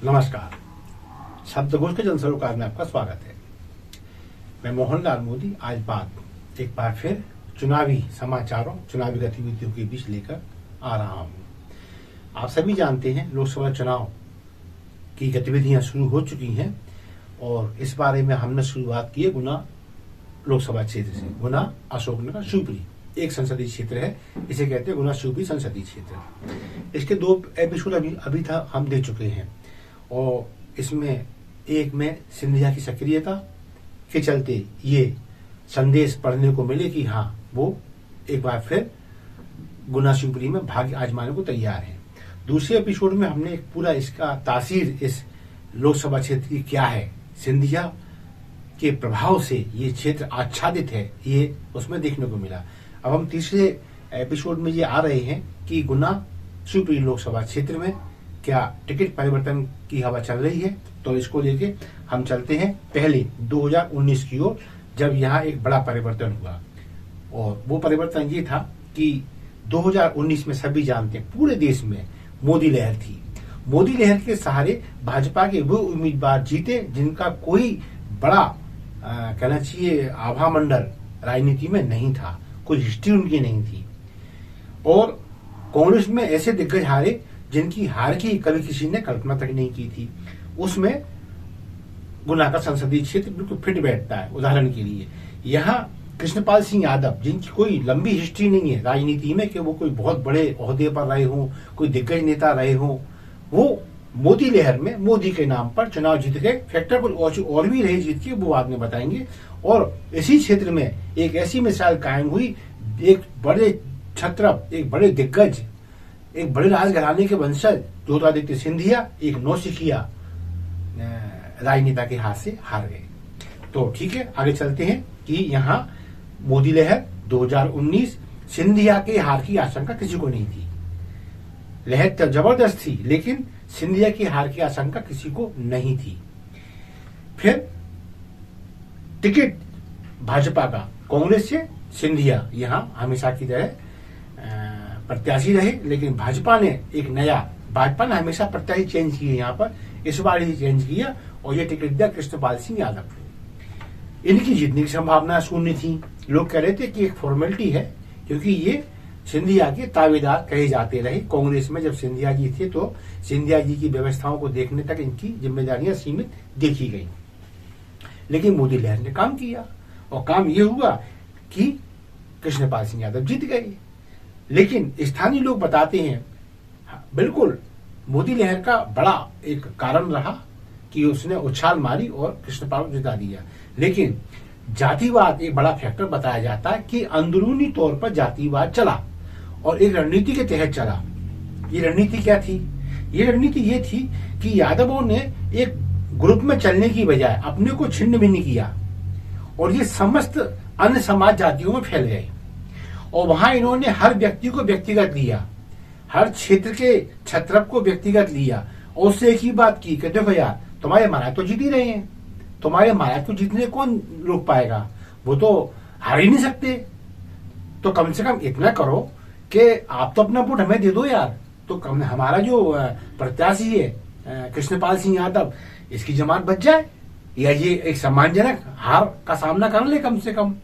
नमस्कार। शब्दकोश के जनसरोकार में आपका स्वागत है। मैं मोहनलाल मोदी आज बात एक बार फिर चुनावी समाचारों, चुनावी गतिविधियों के बीच लेकर आ रहा हूं। आप सभी जानते हैं लोकसभा चुनाव की गतिविधियां शुरू हो चुकी हैं और इस बारे में हमने शुरुआत की है गुना लोकसभा क्षेत्र से। गुना अशोकनगर शिवपुरी एक संसदीय क्षेत्र है, इसे कहते हैं गुना शिवपुरी संसदीय क्षेत्र। इसके 2 एपिसोड अभी था हम दे चुके हैं और इसमें एक में सिंधिया की सक्रियता के चलते ये संदेश पढ़ने को मिले कि हाँ, वो एक बार फिर गुना शिवपुरी में भाग्य आजमाने को तैयार है। दूसरे एपिसोड में हमने एक पूरा इसका तासीर इस लोकसभा क्षेत्र की क्या है, सिंधिया के प्रभाव से ये क्षेत्र आच्छादित है, ये उसमें देखने को मिला। अब हम तीसरे एपिसोड में ये आ रहे हैं कि गुना शिवपुरी लोकसभा क्षेत्र में क्या टिकट परिवर्तन की हवा चल रही है। तो इसको लेके हम चलते हैं पहले 2019 की ओर, जब यहाँ एक बड़ा परिवर्तन हुआ। और वो परिवर्तन ये था कि 2019 में सभी जानते हैं पूरे देश में मोदी लहर थी। मोदी लहर के सहारे भाजपा के वो उम्मीदवार जीते जिनका कोई बड़ा कहना चाहिए आभा मंडल राजनीति में नहीं था, कोई हिस्ट्री उनकी नहीं थी। और कांग्रेस में ऐसे दिग्गज हारे जिनकी हार की कभी किसी ने कल्पना तक नहीं की थी। उसमें गुना का संसदीय क्षेत्र बिल्कुल फिट बैठता है। उदाहरण के लिए यहाँ कृष्णपाल सिंह यादव, जिनकी कोई लंबी हिस्ट्री नहीं है राजनीति में कि वो कोई बहुत बड़े ओहदे पर रहे हों, कोई दिग्गज नेता रहे हों, वो मोदी लहर में मोदी के नाम पर चुनाव जीत गए। फैक्टर पर और भी रहे जीत के, वो बाद में बताएंगे। और इसी क्षेत्र में एक ऐसी मिसाल कायम हुई, एक बड़े छत्रप, एक बड़े दिग्गज, एक बड़े राजघराने के वंशज ज्योतिरादित्य सिंधिया एक नौसिखिया राजनेता के हाथ से हार गए। तो ठीक है, आगे चलते हैं कि यहाँ मोदी लहर 2019, सिंधिया के हार की आशंका किसी को नहीं थी। लहर तो जबरदस्त थी लेकिन सिंधिया की हार की आशंका किसी को नहीं थी। फिर टिकट भाजपा का कांग्रेस से सिंधिया यहाँ हमेशा की तरह प्रत्याशी रहे, लेकिन भाजपा ने ने हमेशा प्रत्याशी चेंज किए। यहाँ पर इस बार ही चेंज किया और ये टिकट दिया कृष्णपाल सिंह यादव को। इनकी जीतने की संभावना शून्य थी। लोग कह रहे थे कि एक फॉर्मेलिटी है, क्योंकि ये सिंधिया के तावेदार कहे जाते रहे। कांग्रेस में जब सिंधिया जी थे तो सिंधिया जी की व्यवस्थाओं को देखने तक इनकी जिम्मेदारियां सीमित देखी गई। लेकिन मोदी लहर ने काम किया और काम ये हुआ कि कृष्णपाल सिंह यादव जीत गए। लेकिन स्थानीय लोग बताते हैं बिल्कुल मोदी लहर का बड़ा एक कारण रहा कि उसने उछाल मारी और कृष्णपाल को जिता दिया। लेकिन जातिवाद एक बड़ा फैक्टर बताया जाता है कि अंदरूनी तौर पर जातिवाद चला और एक रणनीति के तहत चला। ये रणनीति क्या थी? ये रणनीति ये थी कि यादवों ने एक ग्रुप में चलने की बजाय अपने को छिन्न भिन्न किया और ये समस्त अन्य समाज जातियों में फैल गए। और वहां इन्होंने हर व्यक्ति को व्यक्तिगत लिया, हर क्षेत्र के छत्रप को व्यक्तिगत लिया और उससे एक ही बात की कि देखो यार, तुम्हारे महाराज तो जीत ही रहे हैं, तुम्हारे महाराज को जीतने कौन रोक पाएगा, वो तो हार ही नहीं सकते। तो कम से कम इतना करो कि आप तो अपना वोट हमें दे दो यार। तो कम हमारा जो प्रत्याशी है कृष्णपाल सिंह यादव, इसकी जमात बच जाए या ये एक सम्मानजनक हार का सामना कर ले कम से कम।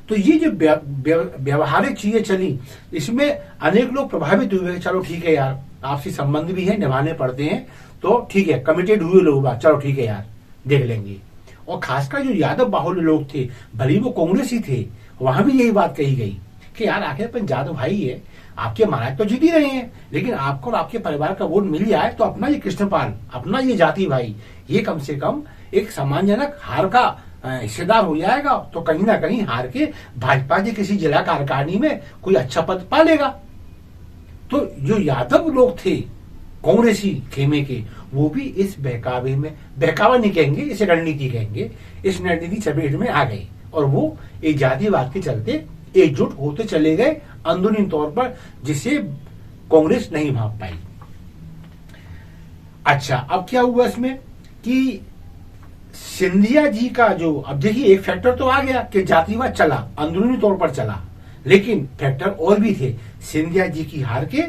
तो ये जो व्यवहारिक चीजें चली, इसमें अनेक लोग प्रभावित हुए। चलो ठीक है यार, आपसी संबंध भी है, निभाने पड़ते हैं, तो ठीक है, कमिटेड हुए लोग, चलो ठीक है यार, देख लेंगे। और खासकर जो यादव बाहुल्य लोग थे, भले वो कांग्रेस ही थे, वहां भी यही बात कही गई कि यार आखिर अपन यादव भाई है, आपके महाराज तो जीत ही रहे हैं, लेकिन आपको और आपके परिवार का वोट मिल जाए तो अपना ये कृष्णपाल, अपना ये जाति भाई, ये कम से कम एक सम्मानजनक हार का हिस्सेदार हो जाएगा। तो कहीं ना कहीं हार के भाजपा के किसी जिला कार्यकारिणी में कोई अच्छा पद पा लेगा। तो जो यादव लोग थे कांग्रेसी खेमे के, वो भी इस बहकावे में, बहकावा नहीं कहेंगे, इसे रणनीति कहेंगे, इस रणनीति चपेट में आ गए और वो एक जातिवाद के चलते एकजुट होते चले गए अंदरूनी तौर पर, जिसे कांग्रेस नहीं भाप पाई। अच्छा, अब क्या हुआ इसमें कि सिंधिया जी का जो, अब देखिए एक फैक्टर तो आ गया कि जातिवाद चला, अंदरूनी तौर पर चला, लेकिन फैक्टर और भी थे। सिंधिया जी की हार के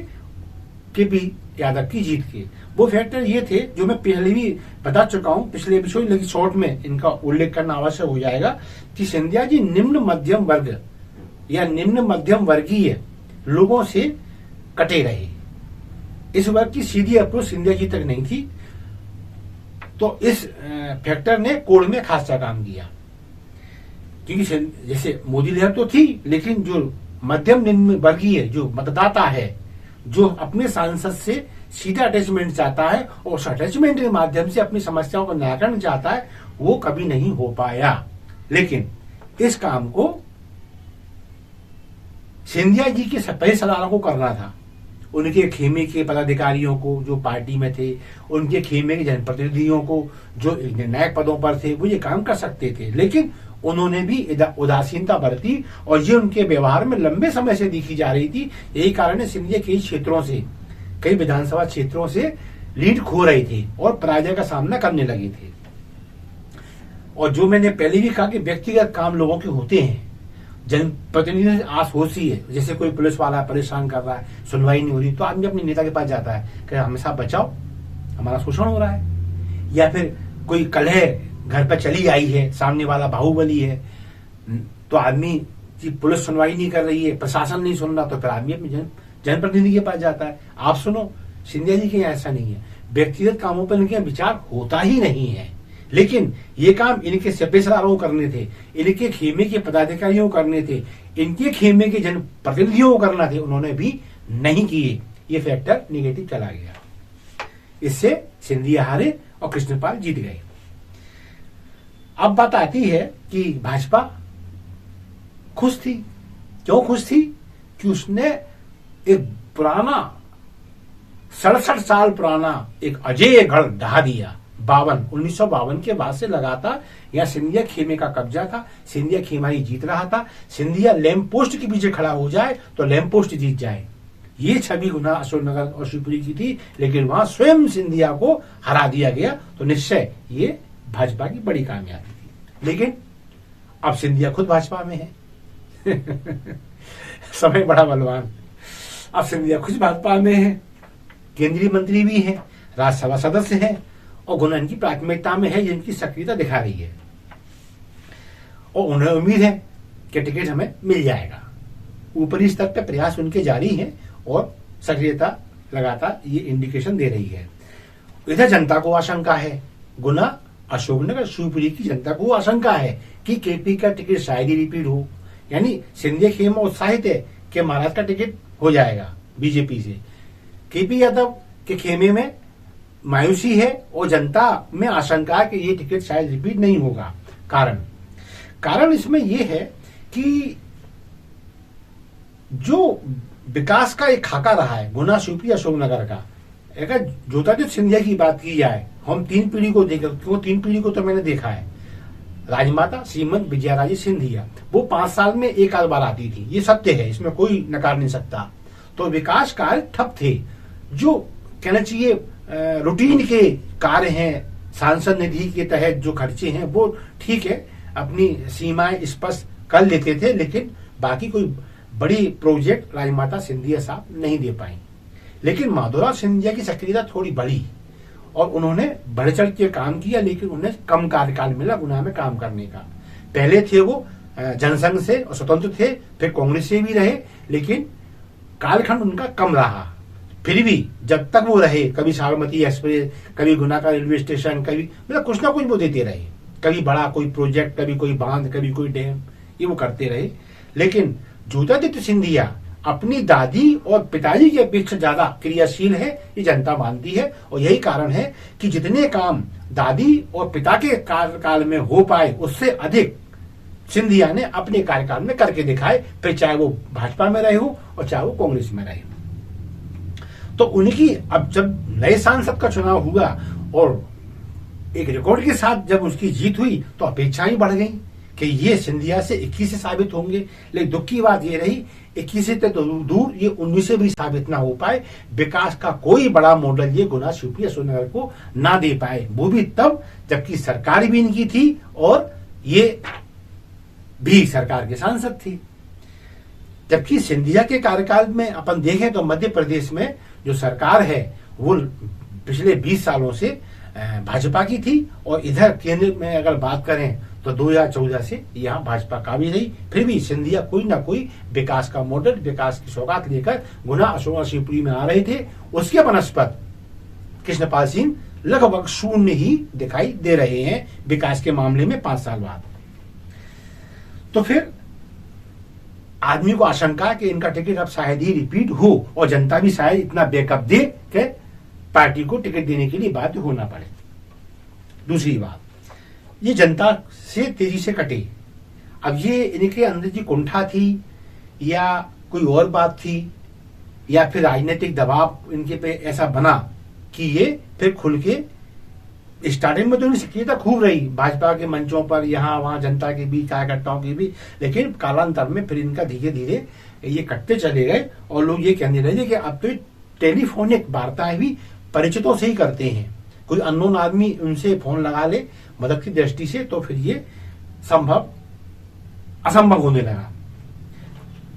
केपी यादव की जीत के। वो फैक्टर ये थे जो मैं पहले भी बता चुका हूं पिछले एपिसोड, लेकिन शॉर्ट में इनका उल्लेख करना आवश्यक हो जाएगा कि सिंधिया जी निम्न मध्यम वर्ग या निम्न मध्यम वर्गीय लोगों से कटे रहे। इस वर्ग की सीधी अप्रोच सिंधिया जी तक नहीं थी, तो इस फैक्टर ने कोड में खासा काम किया। क्योंकि जैसे मोदी लहर तो थी, लेकिन जो मध्यम निम्न वर्गीय जो मतदाता है, जो अपने सांसद से सीधा अटैचमेंट चाहता है और उस अटैचमेंट के माध्यम से अपनी समस्याओं का निराकरण चाहता है, वो कभी नहीं हो पाया। लेकिन इस काम को सिंधिया जी के पहले सरदारों को करना था, उनके खेमे के पदाधिकारियों को जो पार्टी में थे, उनके खेमे के जनप्रतिनिधियों को जो निर्णायक पदों पर थे, वो ये काम कर सकते थे। लेकिन उन्होंने भी उदासीनता बरती और ये उनके व्यवहार में लंबे समय से दिखी जा रही थी। यही कारण है सिंधिया कई क्षेत्रों से, कई विधानसभा क्षेत्रों से लीड खो रहे थे और पराजय का सामना करने लगे थे। और जो मैंने पहले भी कहा कि व्यक्तिगत काम लोगों के होते हैं, जनप्रतिनिधि से आस होती है। जैसे कोई पुलिस वाला परेशान कर रहा है, सुनवाई नहीं हो रही, तो आदमी अपने नेता के पास जाता है कि हमेशा बचाओ, हमारा शोषण हो रहा है। या फिर कोई कलह घर पर चली आई है, सामने वाला बाहुबली है, तो आदमी की पुलिस सुनवाई नहीं कर रही है, प्रशासन नहीं सुन रहा, तो फिर आदमी अपने जनप्रतिनिधि के पास जाता है, आप सुनो। सिंधिया जी के यहाँ ऐसा नहीं है, व्यक्तिगत कामों पर इनके विचार होता ही नहीं है। लेकिन ये काम इनके सेपेसरारों को करने थे, इनके खेमे के पदाधिकारियों को करने थे, इनके खेमे के जनप्रतिनिधियों को करना थे, उन्होंने भी नहीं किए। ये फैक्टर निगेटिव चला गया, इससे सिंधिया हारे और कृष्णपाल जीत गए। अब बात आती है कि भाजपा खुश थी। क्यों खुश थी? कि उसने एक पुराना 67 साल पुराना एक अजेय गढ़ ढहा दिया। 1952 के बाद से लगातार यहाँ सिंधिया खेमे का कब्जा था, सिंधिया खेमा ही जीत रहा था। सिंधिया लैंप पोस्ट के पीछे खड़ा हो जाए तो लैंप पोस्ट जीत जाए, ये छवि गुना अशोकनगर और शिवपुरी की थी। लेकिन वहां स्वयं सिंधिया को हरा दिया गया, तो निश्चय ये भाजपा की बड़ी कामयाबी थी। लेकिन अब सिंधिया खुद भाजपा में है समय बड़ा बलवान। अब सिंधिया खुद भाजपा में है, केंद्रीय मंत्री भी है, राज्यसभा सदस्य है और गुना इनकी प्राथमिकता में है, जिनकी सक्रियता दिखा रही है और उन्हें उम्मीद है कि टिकट हमें मिल जाएगा। ऊपरी स्तर पर प्रयास उनके जारी हैं और सक्रियता लगातार ये इंडिकेशन दे रही है। इधर जनता को आशंका है, गुना अशोकनगर शिवपुरी की जनता को आशंका है कि केपी का टिकट शायद ही रिपीट हो। यानी सिंधिया खेमा उत्साहित है कि महाराज का टिकट हो जाएगा बीजेपी से। केपी यादव के खेमे में मायूसी है और जनता में आशंका है कि ये टिकट शायद रिपीट नहीं होगा। कारण इसमें यह है कि जो विकास का एक खाका रहा है गुना शिवपुरी अशोकनगर का, अगर ज्योतिरादित्य सिंधिया की बात की जाए, हम 3 पीढ़ी को देखा, क्यों 3 पीढ़ी को तो मैंने देखा है। राजमाता श्रीमती विजयाराजे सिंधिया वो 5 साल में एक आध बार आती थी, ये सत्य है, इसमें कोई नकार नहीं सकता। तो विकास कार्य ठप थे, जो कहना चाहिए रूटीन के कार्य हैं, सांसद निधि के तहत जो खर्चे हैं वो ठीक है, अपनी सीमाएं स्पष्ट कर लेते थे, लेकिन बाकी कोई बड़ी प्रोजेक्ट राजमाता सिंधिया साहब नहीं दे पाई। लेकिन माधोराव सिंधिया की सक्रियता थोड़ी बढ़ी और उन्होंने बढ़ चढ़ के काम किया, लेकिन उन्हें कम कार्यकाल मिला गुना में काम करने का। पहले थे वो जनसंघ से और स्वतंत्र थे, फिर कांग्रेस से भी रहे, लेकिन कालखंड उनका कम रहा। फिर भी जब तक वो रहे, कभी साबरमती एक्सप्रेस, कभी गुना का रेलवे स्टेशन, कभी मतलब कुछ ना कुछ वो देते रहे, कभी बड़ा कोई प्रोजेक्ट, कभी कोई बांध, कभी कोई डैम, ये वो करते रहे। लेकिन ज्योतिरादित्य सिंधिया अपनी दादी और पिताजी की अपेक्षा ज्यादा क्रियाशील है, ये जनता मानती है। और यही कारण है कि जितने काम दादी और पिता के कार्यकाल में हो पाए, उससे अधिक सिंधिया ने अपने कार्यकाल में करके दिखाए, फिर चाहे वो भाजपा में रहे हो और चाहे वो कांग्रेस में रहे हो। तो उनकी अब जब नए सांसद का चुनाव हुआ और एक रिकॉर्ड के साथ जब उसकी जीत हुई, तो अपेक्षाएं बढ़ गई कि ये सिंधिया से 21 से साबित होंगे। लेकिन दुख की बात ये रही, 21 से तो दूर, ये 19 से भी साबित ना हो पाए। विकास का कोई बड़ा मॉडल ये गुना शिवपुरी अशोकनगर को ना दे पाए, वो भी तब जबकि सरकार भी इनकी थी और ये भी सरकार के सांसद थी। जबकि सिंधिया के कार्यकाल में अपन देखें तो मध्य प्रदेश में जो सरकार है वो पिछले 20 सालों से भाजपा की थी, और इधर केंद्र में अगर बात करें तो 2014 से यहाँ भाजपा का भी रही। फिर भी सिंधिया कोई ना कोई विकास का मॉडल, विकास की सौगात लेकर गुना अशोका शिवपुरी में आ रहे थे। उसके बनस्पत कृष्णपाल सिंह लगभग शून्य ही दिखाई दे रहे हैं विकास के मामले में 5 साल बाद। तो फिर आदमी को आशंका कि इनका टिकट अब शायद ही रिपीट हो और जनता भी शायद इतना बैकअप दे कि पार्टी को टिकट देने के लिए बाध्य होना पड़े। दूसरी बात, ये जनता से तेजी से कटे। अब ये इनके अंदर की कुंठा थी या कोई और बात थी, या फिर राजनीतिक दबाव इनके पे ऐसा बना कि ये फिर खुल के, स्टार्टिंग में तो इनकी सक्रियता खूब रही भाजपा के मंचों पर, यहाँ वहां जनता के बीच, कार्यकर्ताओं के बीच, लेकिन कालांतर में फिर इनका धीरे धीरे ये कटते चले गए और लोग ये कहने लगे कि अब तो टेलीफोनिक वार्ताएं भी परिचितों से ही करते हैं। कोई अननोन आदमी उनसे फोन लगा ले मदद की दृष्टि से, तो फिर ये असंभव होने लगा।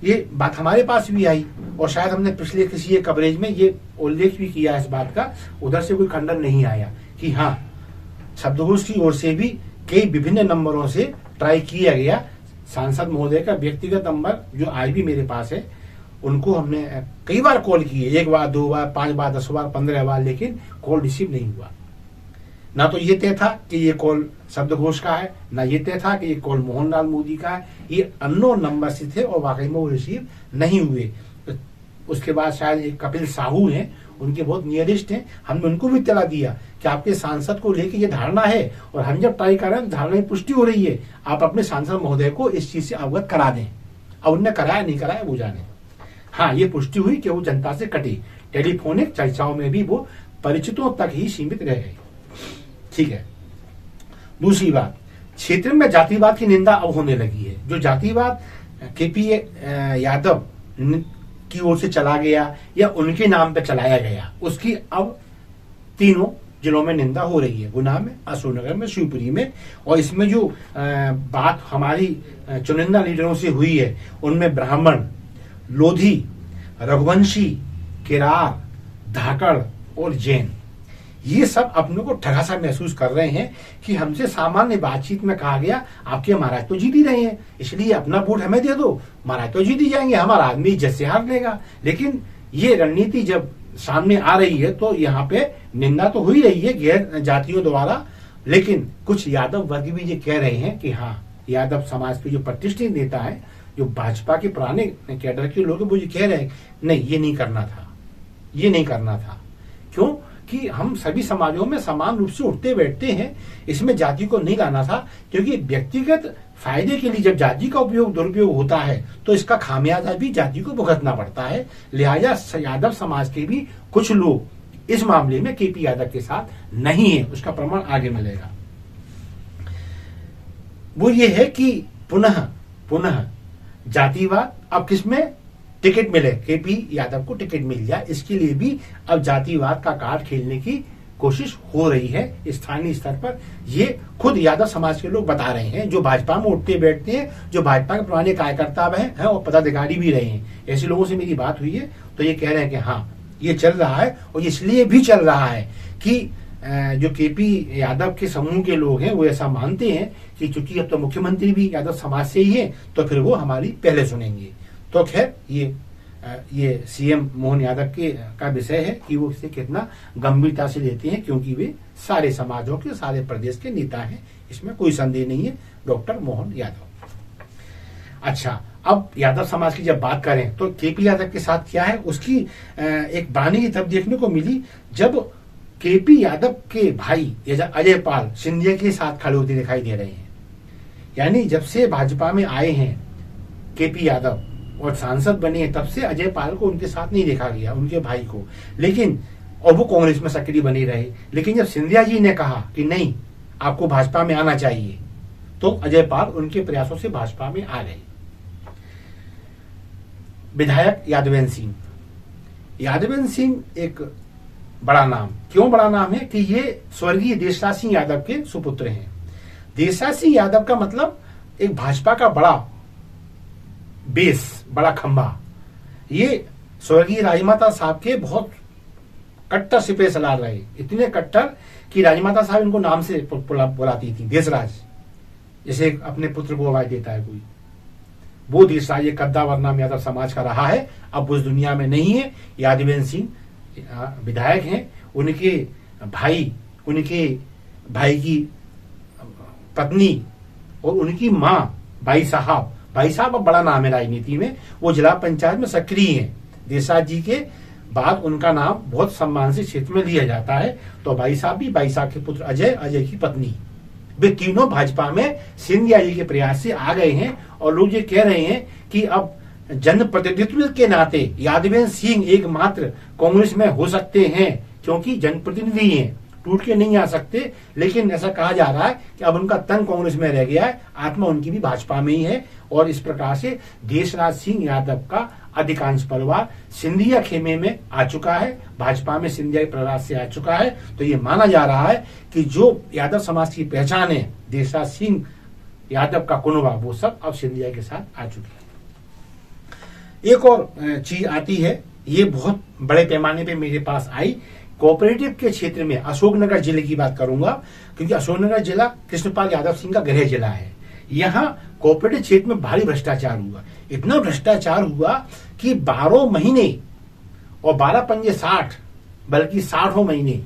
ये बात हमारे पास भी आई और शायद हमने पिछले किसी एक कवरेज में ये उल्लेख भी किया इस बात का, उधर से कोई खंडन नहीं आया कि हाँ, शब्दकोश की ओर से भी कई विभिन्न नंबरों से ट्राई किया गया। सांसद महोदय का व्यक्तिगत नंबर जो आज भी मेरे पास है, उनको हमने कई बार कॉल किए, 1 बार, 2 बार, 5 बार, 10 बार, 15 बार, लेकिन कॉल रिसीव नहीं हुआ। ना तो ये तय था कि ये कॉल शब्दकोश का है, ना ये तय था कि ये कॉल मोहनलाल मोदी का है। ये अननोन नंबर से थे और वाकई में वो रिसीव नहीं हुए। उसके बाद शायद एक कपिल साहू हैं, उनके बहुत नियरेस्ट हैं, हमने उनको भी इत्तला दिया कि आपके सांसद को लेके ये धारणा है और हम जब ट्राई कर रहे हैं धारणा की पुष्टि हो रही है, आप अपने सांसद महोदय को इस चीज से अवगत करा दें। अब उनने कराया नहीं कराया वो जाने। हाँ, ये पुष्टि हुई कि वो जनता से कटी, टेलीफोनिक चर्चाओं में भी वो परिचितों तक ही सीमित रह गए। ठीक है। दूसरी बात, क्षेत्र में जातिवाद की निंदा अब होने लगी है। जो जातिवाद केपी यादव की ओर से चला गया या उनके नाम पे चलाया गया, उसकी अब तीनों जिलों में निंदा हो रही है, गुना में, अशोकनगर में, शिवपुरी में। और इसमें जो बात हमारी चुनिंदा लीडरों से हुई है, उनमें ब्राह्मण, लोधी, रघुवंशी, किरार, धाकड़ और जैन, ये सब अपने को ठगा सा महसूस कर रहे हैं कि हमसे सामान्य बातचीत में कहा गया आपके महाराज तो जीत ही रहे हैं, इसलिए अपना वोट हमें दे दो, महाराज तो जीत ही जाएंगे, हमारा आदमी इज्जत से हार लेगा। लेकिन ये रणनीति जब सामने आ रही है तो यहाँ पे निंदा तो हो ही रही है गैर जातियों द्वारा, लेकिन कुछ यादव वर्ग भी ये कह रहे हैं कि हाँ, यादव समाज के जो प्रतिष्ठित नेता है, जो भाजपा के पुराने कैडर के लोग, वो ये कह रहे हैं नहीं, ये नहीं करना था, ये नहीं करना था। क्यों? कि हम सभी समाजों में समान रूप से उठते बैठते हैं, इसमें जाति को नहीं लाना था। क्योंकि व्यक्तिगत फायदे के लिए जब जाति का उपयोग दुरुपयोग होता है तो इसका खामियाजा भी जाति को भुगतना पड़ता है। लिहाजा यादव समाज के भी कुछ लोग इस मामले में केपी यादव के साथ नहीं है, उसका प्रमाण आगे मिलेगा। वो ये है कि पुनः जातिवाद अब किसमें टिकट मिले, केपी यादव को टिकट मिल जाए, इसके लिए भी अब जातिवाद का कार्ड खेलने की कोशिश हो रही है स्थानीय स्तर पर। ये खुद यादव समाज के लोग बता रहे हैं, जो भाजपा में उठते बैठते हैं, जो भाजपा के पुराने कार्यकर्ता हैं और पदाधिकारी भी रहे हैं। ऐसे लोगों से मेरी बात हुई है तो ये कह रहे हैं कि हाँ, ये चल रहा है और इसलिए भी चल रहा है कि जो केपी यादव के समूह के लोग हैं वो ऐसा मानते हैं कि चूंकि अब तो मुख्यमंत्री भी यादव समाज से ही है तो फिर वो हमारी पहले सुनेंगे। तो खैर ये सीएम मोहन यादव का विषय है कि वो इसे कितना गंभीरता से लेते हैं, क्योंकि वे सारे समाजों के, सारे प्रदेश के नेता हैं, इसमें कोई संदेह नहीं है, डॉक्टर मोहन यादव। अच्छा, अब यादव समाज की जब बात करें तो केपी यादव के साथ क्या है, उसकी एक बानी की तब देखने को मिली जब केपी यादव के भाई अजय पाल सिंधिया के साथ खड़े होते दिखाई दे रहे हैं। यानी जब से भाजपा में आए हैं केपी यादव और सांसद बने हैं, तब से अजय पाल को उनके साथ नहीं देखा गया, उनके भाई को। लेकिन और वो कांग्रेस में सक्रिय बने रहे। लेकिन जब सिंधिया जी ने कहा कि नहीं, आपको भाजपा में आना चाहिए, तो अजय पाल उनके प्रयासों से भाजपा में आ गए। विधायक यादवेंद्र सिंह एक बड़ा नाम, क्यों बड़ा नाम है कि ये स्वर्गीय देशराज सिंह यादव के सुपुत्र हैं। देशराज सिंह यादव का मतलब एक भाजपा का बड़ा बेस, बड़ा खंभा। ये स्वर्गीय राजमाता साहब के बहुत कट्टर सिपह सलार रहे, इतने कट्टर कि राजमाता साहब इनको नाम से बुलाती थी, देशराज, जैसे अपने पुत्र को आवाज देता है कोई। वो देशराज ये कद्दावर नाम यादव समाज का रहा है, अब उस दुनिया में नहीं है। यादवेंद्र सिंह विधायक हैं, उनके भाई की पत्नी और उनकी माँ भाई साहब अब बड़ा नाम है राजनीति में, वो जिला पंचायत में सक्रिय हैं। देशराज जी के बाद उनका नाम बहुत सम्मान से क्षेत्र में लिया जाता है। तो भाई साहब के पुत्र अजय की पत्नी, वे तीनों भाजपा में सिंधिया जी के प्रयास से आ गए हैं। और लोग ये कह रहे हैं कि अब जनप्रतिनिधित्व के नाते यादवेंद्र सिंह एकमात्र कांग्रेस में हो सकते हैं, क्योंकि जनप्रतिनिधि हैं, टूट के नहीं आ सकते। लेकिन ऐसा कहा जा रहा है कि अब उनका तन कांग्रेस में रह गया है, आत्मा उनकी भी भाजपा में ही है। और इस प्रकार से देशराज सिंह यादव का अधिकांश परिवार सिंधिया खेमे में आ चुका है, भाजपा में सिंधिया के प्रयास से आ चुका है। तो ये माना जा रहा है कि जो यादव समाज की पहचान है, देशराज सिंह यादव का कुनबा, वो सब अब सिंधिया के साथ आ चुके हैं। एक और चीज आती है, ये बहुत बड़े पैमाने पे मेरे पास आई। कोऑपरेटिव के क्षेत्र में अशोकनगर जिले की बात करूंगा, क्योंकि अशोकनगर जिला कृष्णपाल यादव सिंह का गृह जिला है। यहाँ कोऑपरेटिव क्षेत्र में भारी भ्रष्टाचार हुआ, इतना भ्रष्टाचार हुआ कि 12 महीने और 12 पंजे 60, बल्कि 60 महीने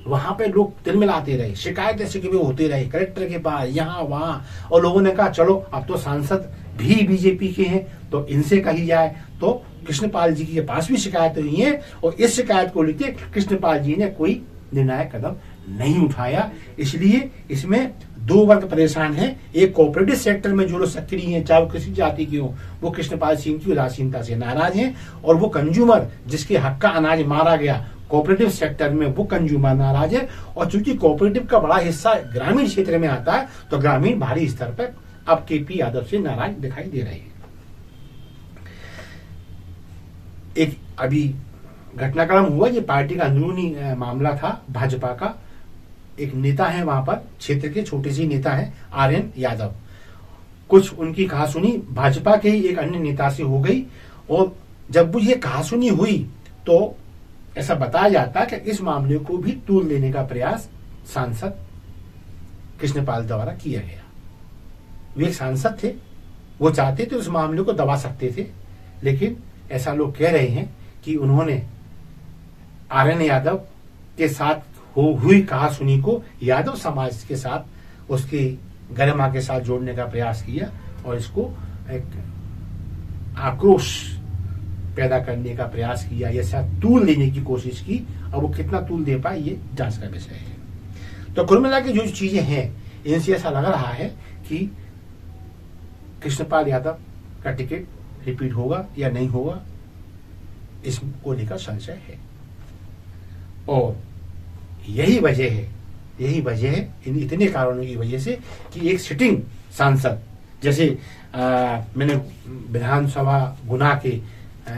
वहां पे लोग तिलमिलाते रहे, शिकायतें शिकवे होते रहे कलेक्टर के पास, यहाँ वहां। और लोगों ने कहा चलो अब तो सांसद भी बीजेपी के हैं तो इनसे कही जाए। तो कृष्णपाल जी के पास भी शिकायत हुई है, और इस शिकायत को लेकर कृष्णपाल जी ने कोई निर्णायक कदम नहीं उठाया। इसलिए इसमें दो वर्ग परेशान है। एक कोऑपरेटिव सेक्टर में जो लोग सक्रिय हैं, चाहे वो किसी जाति के हो, वो कृष्णपाल सिंह की उदासीनता से नाराज हैं। और वो कंज्यूमर जिसके हक का अनाज मारा गया कोऑपरेटिव सेक्टर में, वो कंज्यूमर नाराज है। और चूंकि कोऑपरेटिव का बड़ा हिस्सा ग्रामीण क्षेत्र में आता है, तो ग्रामीण भारी स्तर पर अब केपी यादव से नाराज दिखाई दे रहे हैं। एक अभी घटनाक्रम हुआ, ये पार्टी का अंदरूनी मामला था। भाजपा का एक नेता है वहां पर, क्षेत्र के छोटे से नेता है RN यादव, कुछ उनकी कहासुनी भाजपा के ही एक अन्य नेता से हो गई। और जब वो ये कहासुनी हुई तो ऐसा बताया जाता है कि इस मामले को भी तूल देने का प्रयास सांसद कृष्णपाल द्वारा किया गया। वे एक सांसद थे, वो चाहते थे उस मामले को दबा सकते थे, लेकिन ऐसा लोग कह रहे हैं कि उन्होंने RN यादव के साथ हुई कहासुनी को यादव समाज के साथ, उसकी गरिमा के साथ जोड़ने का प्रयास किया और इसको एक आक्रोश पैदा करने का प्रयास किया, ऐसा तूल देने की कोशिश की। अब वो कितना तूल दे पाए ये जांच का विषय है। तो कुल मिला के जो चीजें हैं, इनसे ऐसा लग रहा है कि कृष्णपाल यादव का टिकट रिपीट होगा या नहीं होगा, इसको लेकर संशय है। और यही वजह है इन इतने कारणों की वजह से कि एक सिटिंग सांसद, जैसे मैंने विधानसभा गुना के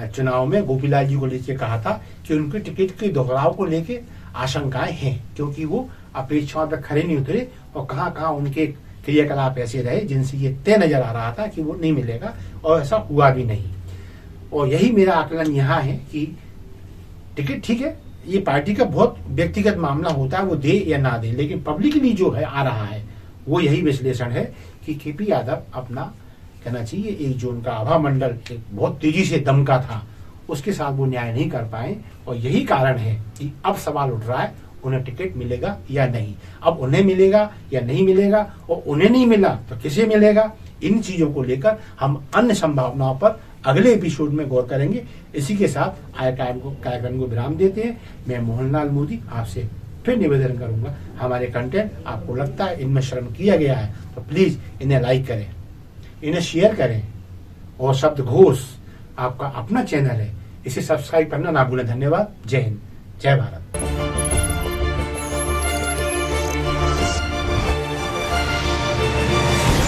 चुनाव में गोपीलाल जी को लेकर कहा था कि उनके टिकट के दोहराव को लेकर आशंकाएं हैं, क्योंकि वो अपेक्षाओं पर खरे नहीं उतरे और कहां उनके क्रियाकलाप ऐसे रहे जिनसे ये तय नजर आ रहा था कि वो नहीं मिलेगा, और ऐसा हुआ भी नहीं। और यही मेरा आकलन यहाँ है कि टिकट ठीक है, ये पार्टी का बहुत व्यक्तिगत मामला होता है, वो दे या ना दे, लेकिन पब्लिकली जो है आ रहा है वो यही विश्लेषण है कि केपी यादव अपना कहना चाहिए एक जो उनका आभा मंडल एक बहुत तेजी से दमका था, उसके साथ वो न्याय नहीं कर पाए। और यही कारण है कि अब सवाल उठ रहा है उन्हें टिकट मिलेगा या नहीं। अब उन्हें मिलेगा या नहीं मिलेगा, और उन्हें नहीं मिला तो किसे मिलेगा, इन चीजों को लेकर हम अन्य संभावनाओं पर अगले एपिसोड में गौर करेंगे। इसी के साथ कार्यक्रम को विराम देते हैं। मैं मोहनलाल मोदी आपसे फिर निवेदन करूंगा, हमारे कंटेंट आपको लगता है इनमें श्रम किया गया है तो प्लीज इन्हें लाइक करें, इन्हें शेयर करें, और शब्दघोष आपका अपना चैनल है, इसे सब्सक्राइब करना ना भूलें। धन्यवाद। जय हिंद, जय भारत।